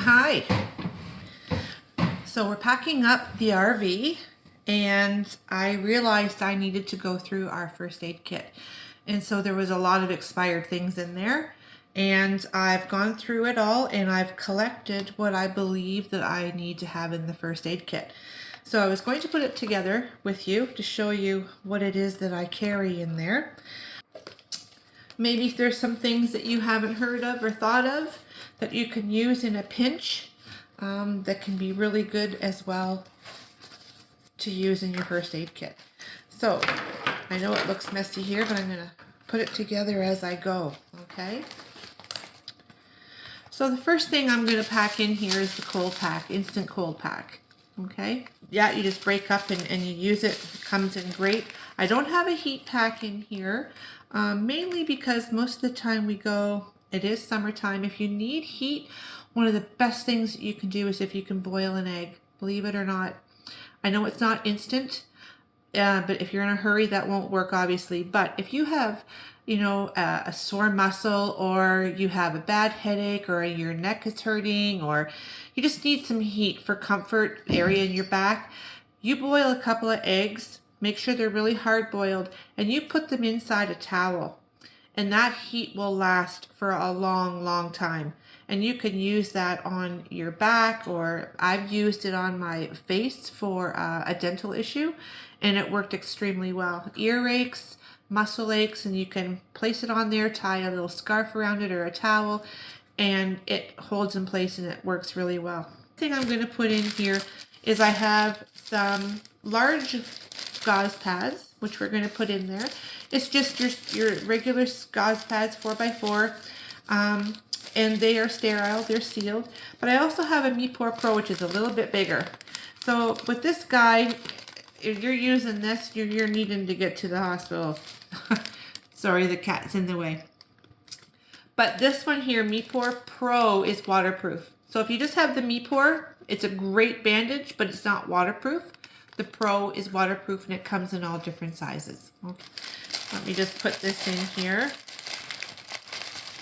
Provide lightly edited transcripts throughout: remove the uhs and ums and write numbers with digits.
Hi. So we're packing up the RV and I realized I needed to go through our first aid kit. And so there was a lot of expired things in there, and I've gone through it all and I've collected what I believe that I need to have in the first aid kit. So I was going to put it together with you to show you what it is that I carry in there. Maybe if there's some things that you haven't heard of or thought of that you can use in a pinch, that can be really good as well to use in your first aid kit. So I know it looks messy here, but I'm going to put it together as I go, okay? So the first thing I'm going to pack in here is the cold pack, instant cold pack, okay? Yeah, you just break up and you use it. It comes in great. I don't have a heat pack in here, mainly because most of the time we go, it is summertime. If you need heat, one of the best things that you can do is if you can boil an egg, believe it or not. I know it's not instant, but if you're in a hurry, that won't work, obviously. But if you have, you know, a sore muscle, or you have a bad headache, or your neck is hurting, or you just need some heat for comfort area in your back, you boil a couple of eggs, make sure they're really hard boiled, and you put them inside a towel. And that heat will last for a long, long time. And you can use that on your back, or I've used it on my face for a dental issue, and it worked extremely well. Earaches, muscle aches, and you can place it on there, tie a little scarf around it or a towel, and it holds in place and it works really well. The thing I'm going to put in here is I have some large gauze pads, which we're going to put in there. It's just your regular gauze pads, 4x4, and they are sterile, they're sealed. But I also have a Mepore Pro, which is a little bit bigger. So with this guy, if you're using this, you're needing to get to the hospital. Sorry, the cat's in the way. But this one here, Mepore Pro, is waterproof. So if you just have the Mepore, it's a great bandage, but it's not waterproof. The Pro is waterproof, and it comes in all different sizes. Okay. Let me just put this in here.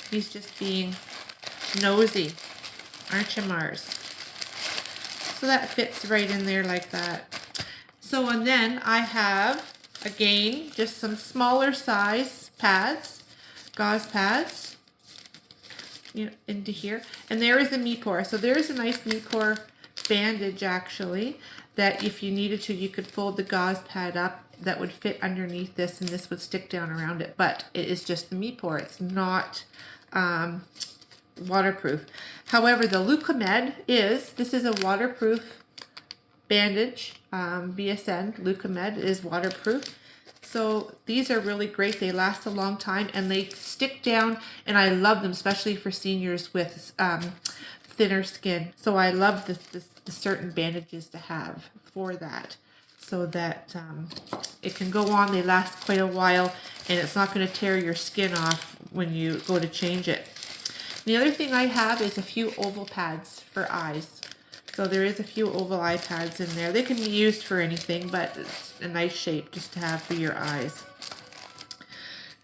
He's just being nosy, aren't you, Mars? So that fits right in there like that. So, and then I have, again, just some smaller size pads, gauze pads, you know, into here. And there is a Mepore. So there is a nice Mepore bandage, actually, that if you needed to, you could fold the gauze pad up. That would fit underneath this, and this would stick down around it. But it is just the Mepore. It's not waterproof. However, the Leukomed this is a waterproof bandage. BSN Leukomed is waterproof. So these are really great. They last a long time and they stick down, and I love them, especially for seniors with thinner skin. So I love the certain bandages to have for that, so that it can go on. They last quite a while, and it's not going to tear your skin off when you go to change it. The other thing I have is a few oval pads for eyes. So there is a few oval eye pads in there. They can be used for anything, but it's a nice shape just to have for your eyes.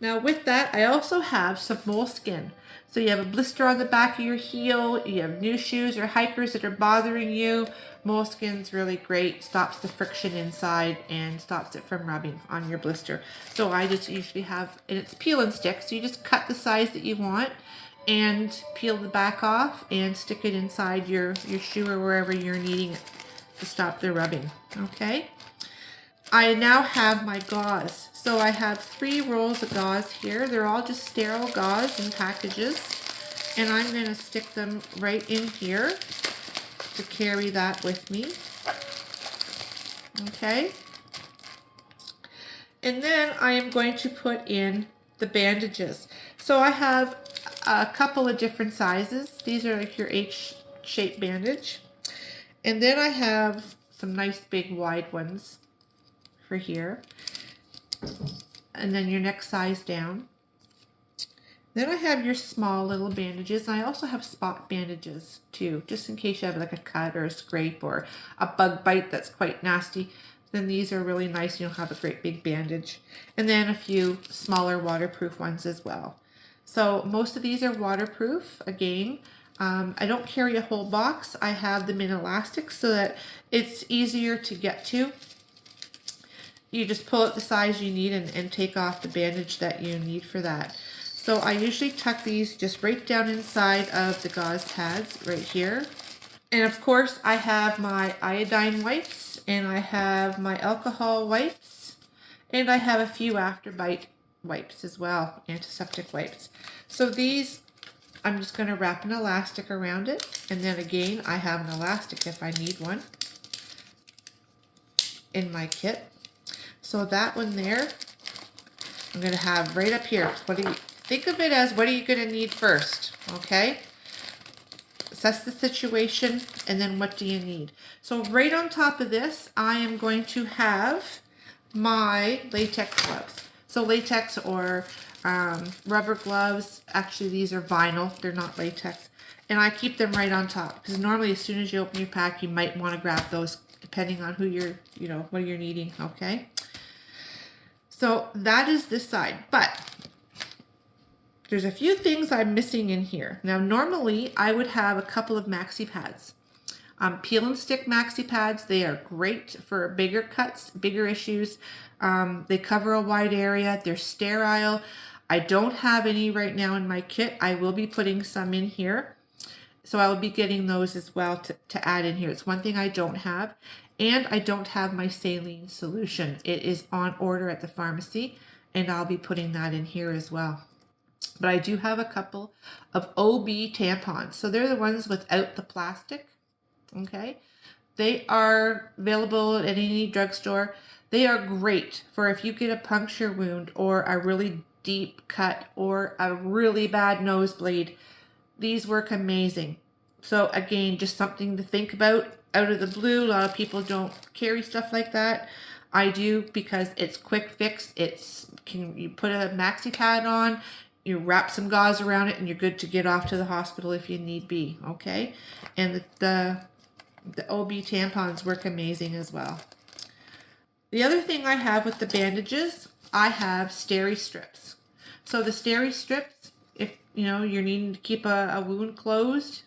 Now with that, I also have some Moleskin. So you have a blister on the back of your heel, you have new shoes or hikers that are bothering you. Moleskin's really great, stops the friction inside and stops it from rubbing on your blister. So I just usually have, and it's peel and stick, so you just cut the size that you want and peel the back off and stick it inside your shoe or wherever you're needing it to stop the rubbing, okay? I now have my gauze. So I have 3 rolls of gauze here. They're all just sterile gauze in packages. And I'm going to stick them right in here to carry that with me. Okay. And then I am going to put in the bandages. So I have a couple of different sizes. These are like your H-shaped bandage. And then I have some nice big wide ones for here. And then your next size down. Then I have your small little bandages. And I also have spot bandages too, just in case you have like a cut or a scrape or a bug bite that's quite nasty. Then these are really nice. You'll have a great big bandage. And then a few smaller waterproof ones as well. So most of these are waterproof. Again, I don't carry a whole box. I have them in elastic so that it's easier to get to. You just pull out the size you need and take off the bandage that you need for that. So I usually tuck these just right down inside of the gauze pads right here. And of course I have my iodine wipes and I have my alcohol wipes and I have a few afterbite wipes as well, antiseptic wipes. So these, I'm just going to wrap an elastic around it, and then again I have an elastic if I need one in my kit. So that one there, I'm going to have right up here. Think of it as, what are you going to need first? Okay. Assess the situation, and then what do you need? So right on top of this, I am going to have my latex gloves. So latex or rubber gloves. Actually, these are vinyl. They're not latex. And I keep them right on top because normally as soon as you open your pack, you might want to grab those depending on who you're, what you're needing. Okay. So that is this side, but there's a few things I'm missing in here. Now, normally I would have a couple of maxi pads. Peel and stick maxi pads. They are great for bigger cuts, bigger issues. They cover a wide area. They're sterile. I don't have any right now in my kit. I will be putting some in here. So I will be getting those as well to add in here. It's one thing I don't have. And I don't have my Saline Solution. It is on order at the pharmacy, and I'll be putting that in here as well. But I do have a couple of OB tampons. So they're the ones without the plastic. Okay. They are available at any drugstore. They are great for if you get a puncture wound or a really deep cut or a really bad nosebleed. These work amazing. So again, just something to think about out of the blue. A lot of people don't carry stuff like that. I do because it's quick fix. You put a maxi pad on, you wrap some gauze around it, and you're good to get off to the hospital if you need be. Okay, and the OB tampons work amazing as well. The other thing I have with the bandages, I have Steri Strips. So the Steri Strips, if you're needing to keep a wound closed,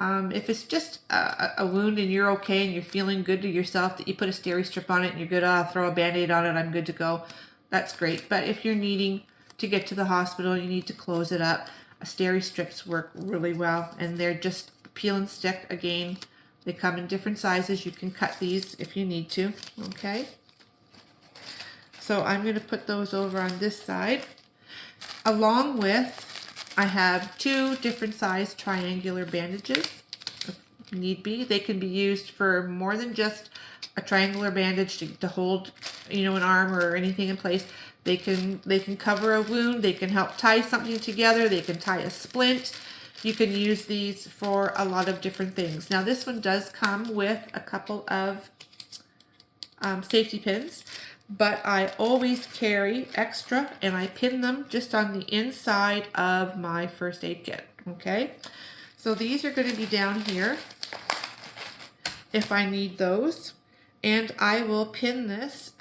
if it's just a wound and you're okay and you're feeling good to yourself, that you put a Steri Strip on it and you're good, I'll throw a Band-Aid on it, I'm good to go, that's great. But if you're needing to get to the hospital, you need to close it up, Steri Strips work really well, and they're just peel and stick. Again, they come in different sizes. You can cut these if you need to. Okay, so I'm going to put those over on this side, along with I have 2 different size triangular bandages if need be. They can be used for more than just a triangular bandage to hold an arm or anything in place. They can cover a wound. They can help tie something together. They can tie a splint. You can use these for a lot of different things. Now this one does come with a couple of safety pins, but I always carry extra and I pin them just on the inside of my first aid kit. Okay, so these are going to be down here if I need those, and I will pin this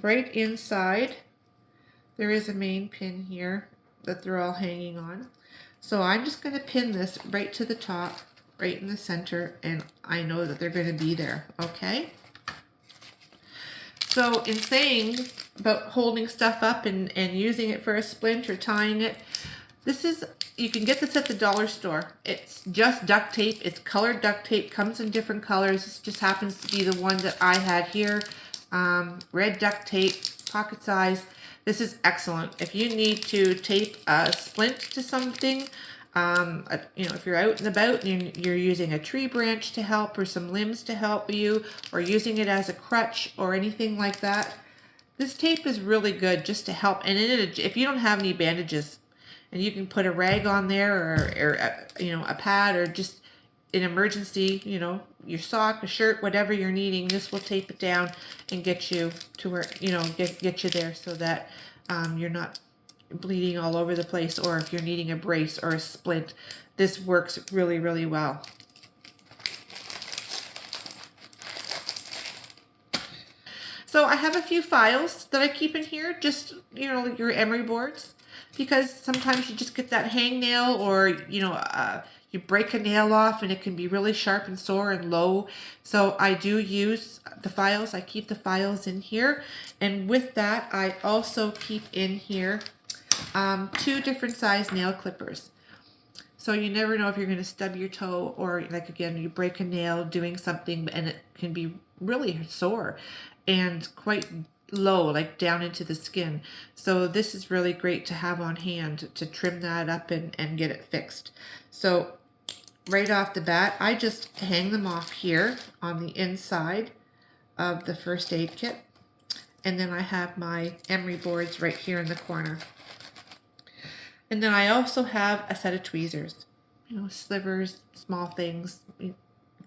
right inside. There is a main pin here that they're all hanging on. So I'm just going to pin this right to the top, right in the center, and I know that they're going to be there. Okay. So in saying about holding stuff up and using it for a splint or tying it, you can get this at the dollar store. It's just duct tape. It's colored duct tape, comes in different colors. This just happens to be the one that I had here. Red duct tape, pocket size. This is excellent. If you need to tape a splint to something, if you're out and about and you're using a tree branch to help or some limbs to help you, or using it as a crutch or anything like that, this tape is really good just to help. And if you don't have any bandages, and you can put a rag on there or a pad, or just an emergency, your sock, a shirt, whatever you're needing, this will tape it down and get you to where, get you there so that you're not bleeding all over the place. Or if you're needing a brace or a splint, this works really, really well. So I have a few files that I keep in here, just, your emery boards, because sometimes you just get that hangnail, or, You break a nail off and it can be really sharp and sore and low. So I do use the files. I keep the files in here. And with that, I also keep in here 2 different size nail clippers. So you never know if you're going to stub your toe, or like again, you break a nail doing something and it can be really sore and quite low, like down into the skin. So this is really great to have on hand to trim that up and get it fixed. So right off the bat, I just hang them off here on the inside of the first aid kit. And then I have my emery boards right here in the corner. And then I also have a set of tweezers, you know, slivers, small things.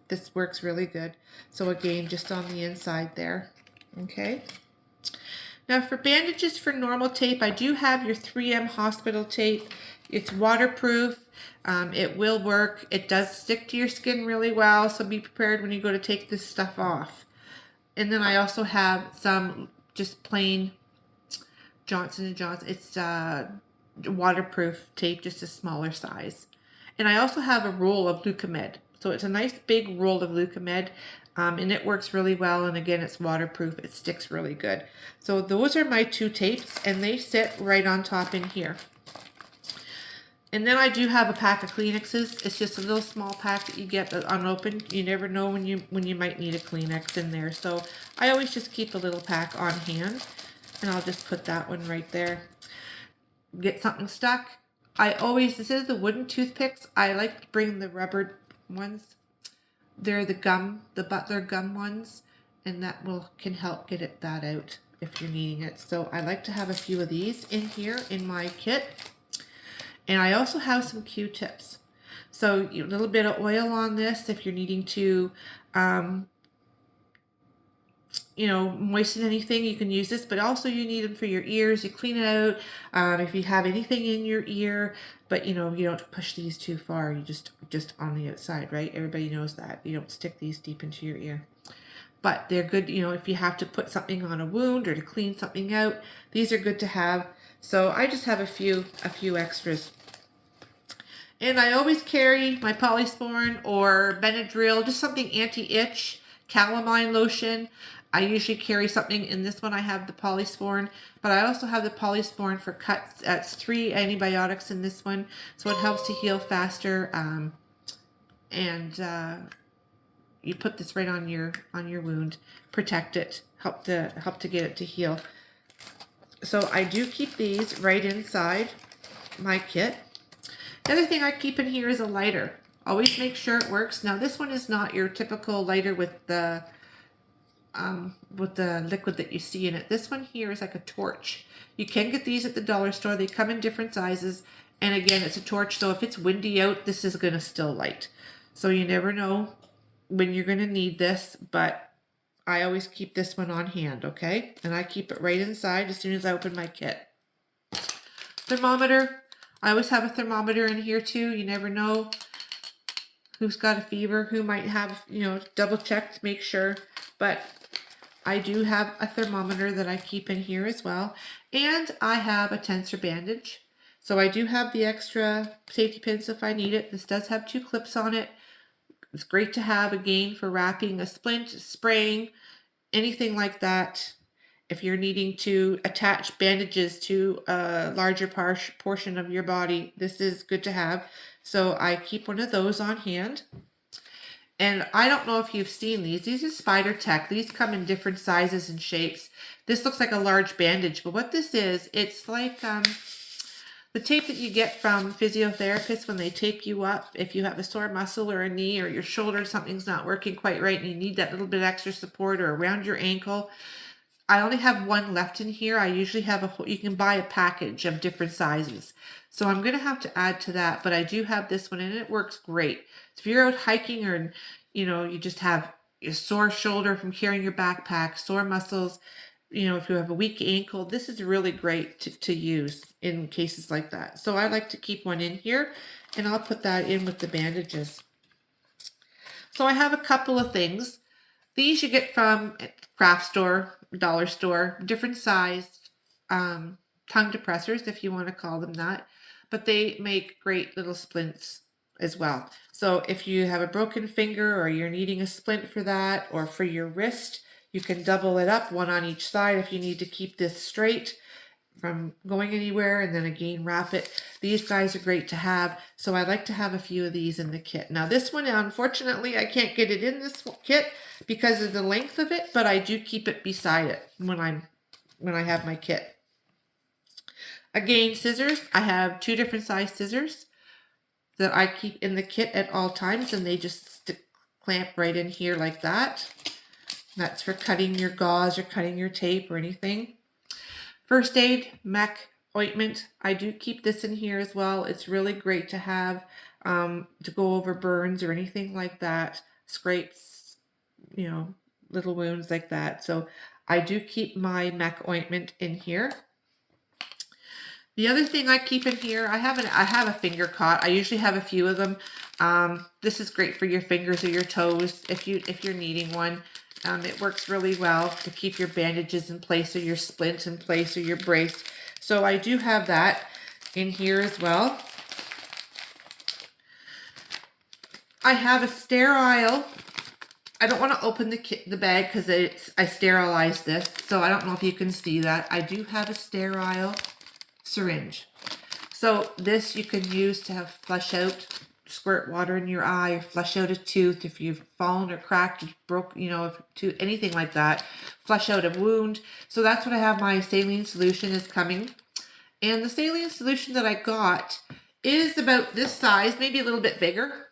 This works really good. So again, just on the inside there. Okay. Now for bandages for normal tape, I do have your 3M hospital tape. It's waterproof. It will work. It does stick to your skin really well, so be prepared when you go to take this stuff off. And then I also have some just plain Johnson & Johnson. It's waterproof tape, just a smaller size. And I also have a roll of Leukomed. So it's a nice big roll of Leukomed, and it works really well. And again, it's waterproof. It sticks really good. So those are my 2 tapes, and they sit right on top in here. And then I do have a pack of Kleenexes. It's just a little small pack that you get unopened. You never know when you might need a Kleenex in there. So I always just keep a little pack on hand, and I'll just put that one right there. Get something stuck. I always, instead of the wooden toothpicks, I like to bring the rubber ones. They're the gum, the Butler gum ones, and that can help get that out if you're needing it. So I like to have a few of these in here in my kit. And I also have some Q-tips. So a little bit of oil on this if you're needing to you know, moisten anything, you can use this, but also you need them for your ears. You clean it out if you have anything in your ear, but you know, you don't push these too far. You just on the outside, right? Everybody knows that. You don't stick these deep into your ear. But they're good, you know, if you have to put something on a wound or to clean something out, these are good to have. So I just have a few extras. And I always carry my Polysporin or Benadryl, just something anti-itch, calamine lotion. I usually carry something. In this one I have the Polysporin, but I also have the Polysporin for cuts. It's 3 antibiotics in this one, so it helps to heal faster. You put this right on your wound, protect it, help to get it to heal. So I do keep these right inside my kit. The other thing I keep in here is a lighter. Always make sure it works. Now this one is not your typical lighter with the liquid that you see in it. This one here is like a torch. You can get these at the dollar store. They come in different sizes. And again, it's a torch. So if it's windy out, this is going to still light. So you never know when you're going to need this, but I always keep this one on hand, okay? And I keep it right inside as soon as I open my kit. Thermometer. I always have a thermometer in here too. You never know who's got a fever, who might have, you know, double check to make sure. But I do have a thermometer that I keep in here as well. And I have a Tensor Bandage. So I do have the extra safety pins if I need it. This does have 2 clips on it. It's great to have, again, for wrapping a splint, spraying, anything like that. If you're needing to attach bandages to a larger portion of your body, this is good to have. So I keep one of those on hand. And I don't know if you've seen these. These are Spider Tech. These come in different sizes and shapes. This looks like a large bandage, but what this is, it's like the tape that you get from physiotherapists when they tape you up. If you have a sore muscle or a knee or your shoulder, something's not working quite right and you need that little bit extra support, or around your ankle. I only have one left in here. I usually have you can buy a package of different sizes. So I'm going to have to add to that, but I do have this one and it works great. So if you're out hiking or, you know, you just have a sore shoulder from carrying your backpack, sore muscles, you know, if you have a weak ankle, this is really great to use in cases like that. So I like to keep one in here, and I'll put that in with the bandages. So I have a couple of things. These you get from craft store, dollar store, different sized tongue depressors, if you want to call them that. But they make great little splints as well. So if you have a broken finger or you're needing a splint for that, or for your wrist, you can double it up, one on each side if you need to keep this straight from going anywhere, and then again wrap it. These guys are great to have, so I like to have a few of these in the kit. Now this one, unfortunately, I can't get it in this kit because of the length of it, but I do keep it beside it when I have my kit. Again, scissors. I have 2 different size scissors that I keep in the kit at all times, and they just clamp right in here like that. That's for cutting your gauze or cutting your tape or anything. First aid, MEC ointment. I do keep this in here as well. It's really great to have to go over burns or anything like that, scrapes, you know, little wounds like that. So I do keep my MEC ointment in here. The other thing I keep in here, I have a finger cot. I usually have a few of them. This is great for your fingers or your toes if you're needing one. It works really well to keep your bandages in place, or your splint in place, or your brace. So I do have that in here as well. I have a sterile. I don't want to open the bag because I sterilized this, so I don't know if you can see that. I do have a sterile syringe. So this you can use to have flush out, squirt water in your eye, or flush out a tooth if you've fallen or cracked, broke, you know, anything like that. Flush out a wound. So that's what I have. My Saline Solution is coming. And the Saline Solution that I got is about this size, maybe a little bit bigger.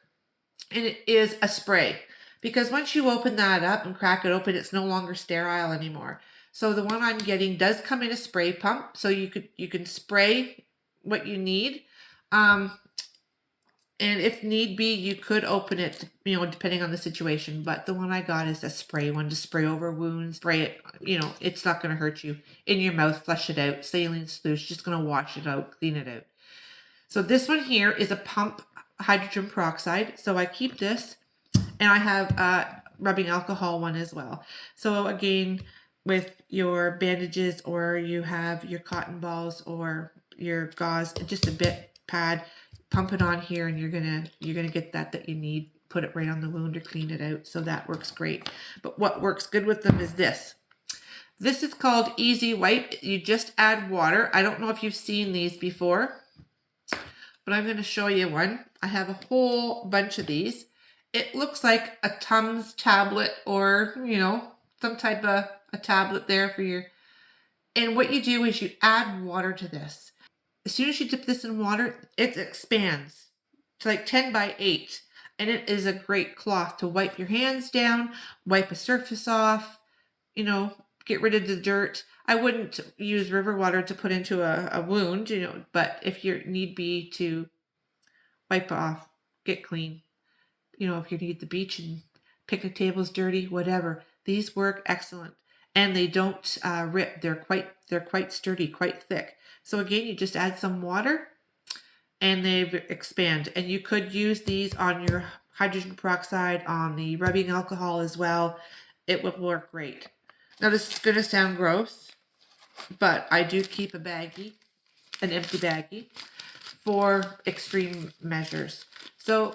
And it is a spray. Because once you open that up and crack it open, it's no longer sterile anymore. So the one I'm getting does come in a spray pump, so you can spray what you need, and if need be, you could open it, you know, depending on the situation. But the one I got is a spray one to spray over wounds. Spray it, you know, it's not going to hurt you in your mouth. Flush it out. Saline Solution, just going to wash it out, clean it out. So this one here is a pump hydrogen peroxide. So I keep this, and I have rubbing alcohol one as well. So again, with your bandages, or you have your cotton balls or your gauze, just a bit pad, pump it on here, and you're gonna get that you need. Put it right on the wound or clean it out. So that works great. But what works good with them is this. This is called EzWipe. You just add water. I don't know if you've seen these before, but I'm going to show you one. I have a whole bunch of these. It looks like a Tums tablet, or, you know, some type of a tablet there for your, and what you do is you add water to this. As soon as you dip this in water, it expands to like 10 by 8, and it is a great cloth to wipe your hands down, wipe a surface off, you know, get rid of the dirt. I wouldn't use river water to put into a wound, you know, but if you need be to wipe off, get clean, you know, if you need the beach and picnic table's dirty, whatever. These work excellent, and they don't rip. They're quite sturdy, quite thick. So again, you just add some water, and they expand. And you could use these on your hydrogen peroxide, on the rubbing alcohol as well. It will work great. Now this is going to sound gross, but I do keep a baggie, an empty baggie, for extreme measures. So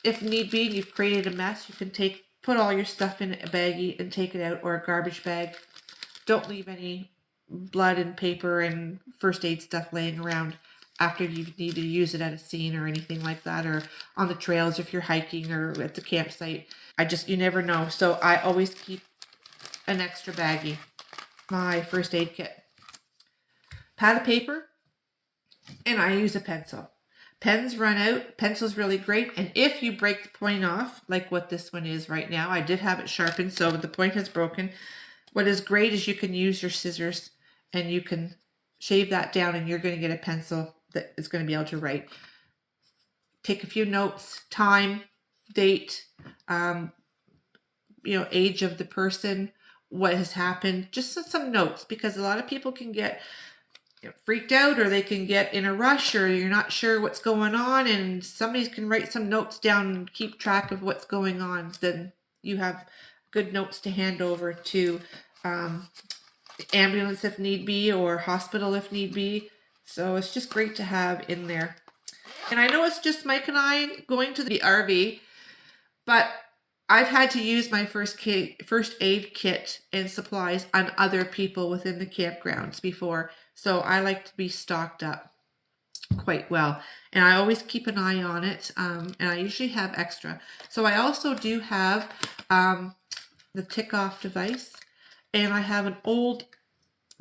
if need be, and you've created a mess, you can put all your stuff in a baggie and take it out, or a garbage bag. Don't leave any blood and paper and first aid stuff laying around after you need to use it at a scene or anything like that, or on the trails if you're hiking, or at the campsite. You never know. So I always keep an extra baggie, my first aid kit. Pad of paper, and I use a pencil. Pens run out. Pencil's really great. And if you break the point off, like what this one is right now, I did have it sharpened, so the point has broken. What is great is you can use your scissors, and you can shave that down, and you're going to get a pencil that is going to be able to write. Take a few notes, time, date, you know, age of the person, what has happened, just some notes, because a lot of people can get freaked out, or they can get in a rush, or you're not sure what's going on, and somebody can write some notes down and keep track of what's going on. Then you have good notes to hand over to ambulance if need be, or hospital if need be. So it's just great to have in there. And I know it's just Mike and I going to the RV, but I've had to use my first aid kit and supplies on other people within the campgrounds before. So I like to be stocked up quite well. And I always keep an eye on it. And I usually have extra. So I also do have the tick off device. And I have an old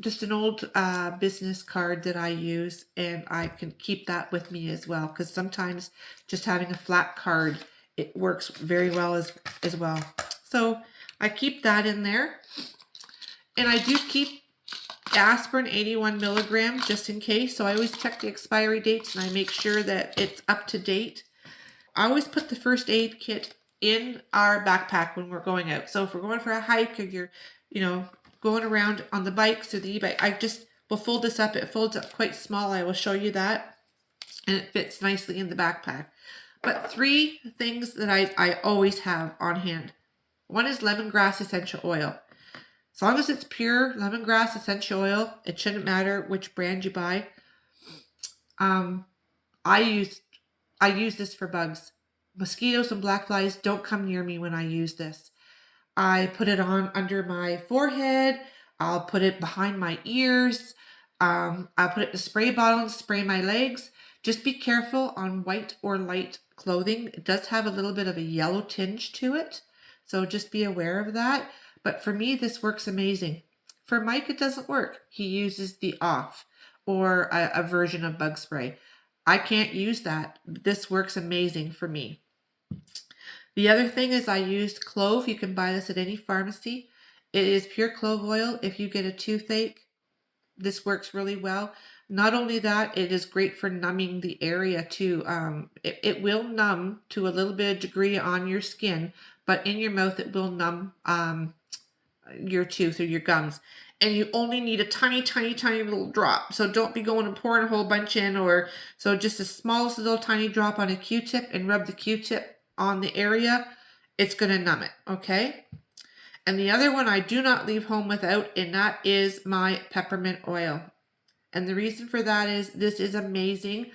business card that I use, and I can keep that with me as well, because sometimes just having a flat card, it works very well as well. So I keep that in there, and I do keep aspirin 81 milligram just in case. So I always check the expiry dates and I make sure that it's up to date. I always put the first aid kit in our backpack when we're going out. So if we're going for a hike or you're, going around on the bikes or the e-bike, I just will fold this up. It folds up quite small. I will show you that. And it fits nicely in the backpack. But 3 things that I always have on hand. One is lemongrass essential oil. As long as it's pure lemongrass essential oil, it shouldn't matter which brand you buy. I use this for bugs. Mosquitoes and black flies don't come near me when I use this. I put it on under my forehead. I'll put it behind my ears. I'll put it in a spray bottle and spray my legs. Just be careful on white or light clothing. It does have a little bit of a yellow tinge to it, so just be aware of that. But for me, this works amazing. For Mike, it doesn't work. He uses the off or a version of bug spray. I can't use that. This works amazing for me. The other thing is I used Clove. You can buy this at any pharmacy. It is pure clove oil. If you get a toothache, this works really well. Not only that, it is great for numbing the area too. It will numb to a little bit of degree on your skin, but in your mouth it will numb your tooth or your gums. And you only need a tiny, tiny, tiny little drop. So don't be going and pouring a whole bunch in, so just the smallest little tiny drop on a Q-tip and rub the Q-tip on the area. It's going to numb it, okay? And the other one I do not leave home without, and that is my peppermint oil. And the reason for that is this is amazing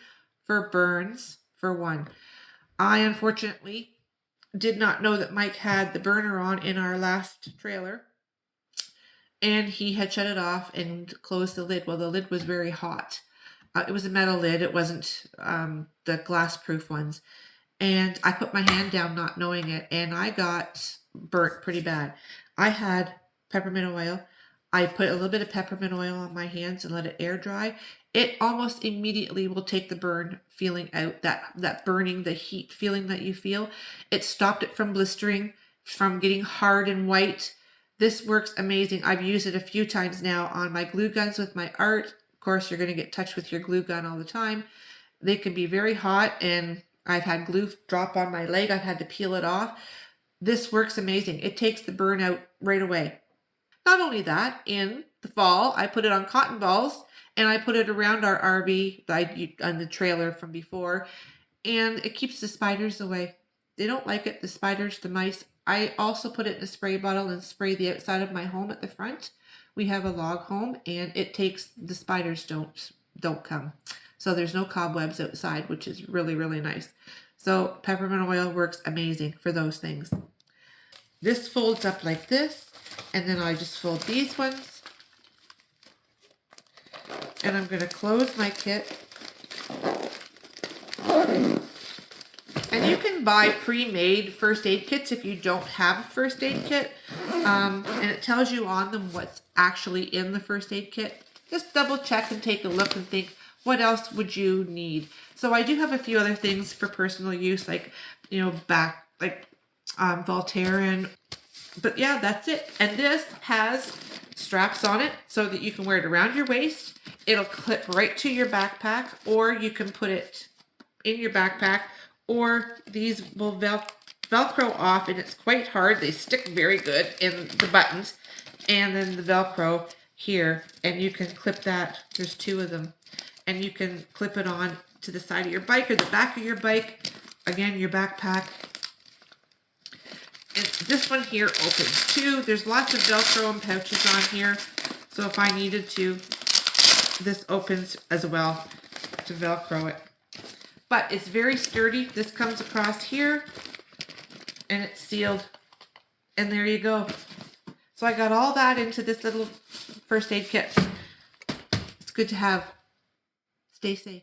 for burns, for one. I unfortunately did not know that Mike had the burner on in our last trailer, and he had shut it off and closed the lid. Well, the lid was very hot. It was a metal lid. It wasn't the glass-proof ones. And I put my hand down not knowing it, and I got burnt pretty bad. I had peppermint oil. I put a little bit of peppermint oil on my hands and let it air dry. It almost immediately will take the burn feeling out, that burning, the heat feeling that you feel. It stopped it from blistering, from getting hard and white. This works amazing. I've used it a few times now on my glue guns with my art. Of course, you're going to get touched with your glue gun all the time. They can be very hot, and I've had glue drop on my leg. I've had to peel it off. This works amazing. It takes the burn out right away. Not only that, in the fall, I put it on cotton balls, and I put it around our RV on the trailer from before, and it keeps the spiders away. They don't like it, the spiders, the mice. I also put it in a spray bottle and spray the outside of my home at the front. We have a log home, and it takes, the spiders don't come. So there's no cobwebs outside, which is really, really nice. So peppermint oil works amazing for those things. This folds up like this, and then I just fold these ones. And I'm going to close my kit. And you can buy pre-made first aid kits if you don't have a first aid kit. And it tells you on them what's actually in the first aid kit. Just double check and take a look and think, what else would you need? So I do have a few other things for personal use, like, Voltaren. But yeah, that's it. And this has straps on it so that you can wear it around your waist. It'll clip right to your backpack, or you can put it in your backpack, or these will Velcro off, and it's quite hard. They stick very good in the buttons, and then the Velcro here, and you can clip that. There's 2 of them, and you can clip it on to the side of your bike or the back of your bike. Again, your backpack. And this one here opens too. There's lots of Velcro and pouches on here, so if I needed to, this opens as well to Velcro it. but it's very sturdy. This comes across here and it's sealed. And there you go. So I got all that into this little first aid kit. It's good to have. Stay safe.